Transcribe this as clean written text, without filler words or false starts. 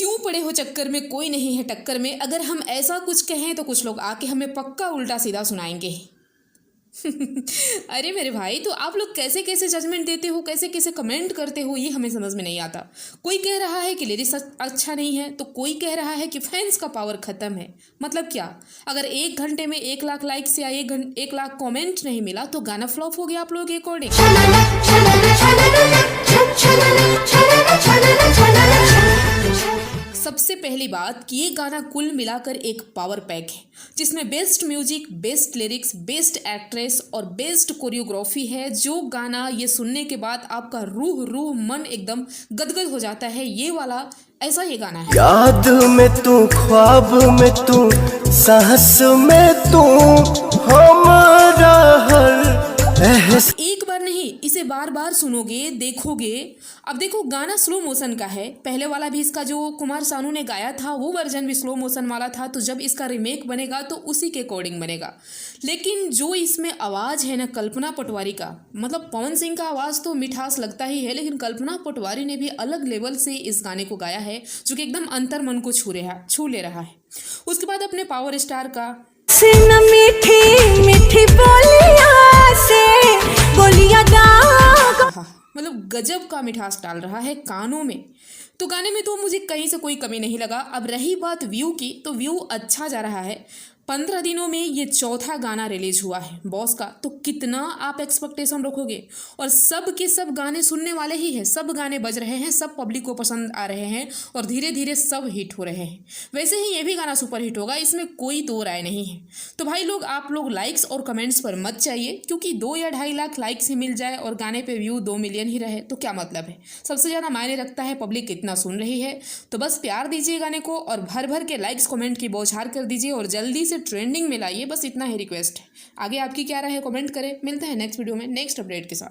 क्यों पड़े हो चक्कर में, कोई नहीं है टक्कर में। अगर हम ऐसा कुछ कहें तो कुछ लोग आके हमें पक्का उल्टा सीधा सुनाएंगे। अरे मेरे भाई, तो आप लोग कैसे कैसे जजमेंट देते हो, कैसे कैसे कमेंट करते हो, ये हमें समझ में नहीं आता। कोई कह रहा है कि लिरिक्स अच्छा नहीं है, तो कोई कह रहा है कि फैंस का पावर ख़त्म है। मतलब क्या? अगर 1 घंटे में 1 लाख लाइक्स या 1 लाख कमेंट नहीं मिला तो गाना फ्लॉप हो गया आप लोगों के अकॉर्डिंग। सबसे पहली बात कि ये गाना कुल मिलाकर एक पावर पैक है, जिसमें best music, best lyrics, best actress और बेस्ट कोरियोग्राफी है। जो गाना ये सुनने के बाद आपका रूह मन एकदम गदगद हो जाता है, ये वाला ऐसा ये गाना है। याद में तू, ख्वाब में तू, सांस में तू, हमारा हर एक बार नहीं, इसे बार बार सुनोगे, देखोगे। अब देखो, गाना स्लो मोशन का है। पहले वाला भी इसका जो कुमार सानू ने गाया था वो वर्जन भी स्लो मोशन वाला था, तो जब इसका रीमेक बनेगा तो उसी के अकॉर्डिंग बनेगा। लेकिन जो इसमें आवाज़ है ना कल्पना पटवारी का, मतलब पवन सिंह का आवाज़ तो मिठास लगता ही है, लेकिन कल्पना पटवारी ने भी अलग लेवल से इस गाने को गाया है, जो कि एकदम अंतर मन को छू ले रहा है। उसके बाद अपने पावर स्टार का मीठी मीठी बोलिया मतलब गजब का मिठास डाल रहा है कानों में। तो गाने में तो मुझे कहीं से कोई कमी नहीं लगा। अब रही बात व्यू की, तो व्यू अच्छा जा रहा है। 15 दिनों में ये चौथा गाना रिलीज हुआ है बॉस का, तो कितना आप एक्सपेक्टेशन रखोगे। और सब के सब गाने सुनने वाले ही हैं, सब गाने बज रहे हैं, सब पब्लिक को पसंद आ रहे हैं और धीरे धीरे सब हिट हो रहे हैं। वैसे ही ये भी गाना सुपर हिट होगा, इसमें कोई दो राय नहीं है। तो भाई लोग, आप लोग लाइक्स और कमेंट्स पर मत चाहिए, क्योंकि 2 या 2.5 लाख लाइक्स ही मिल जाए और गाने पे व्यू 2 मिलियन ही रहे तो क्या मतलब है। सबसे ज़्यादा मायने रखता है पब्लिक कितना सुन रही है। तो बस प्यार दीजिए गाने को और भर भर के लाइक्स कमेंट की बौछार कर दीजिए और जल्दी से ट्रेंडिंग में लाइए। बस इतना ही रिक्वेस्ट है। आगे आपकी क्या राय है कमेंट करें। मिलते हैं नेक्स्ट वीडियो में नेक्स्ट अपडेट के साथ।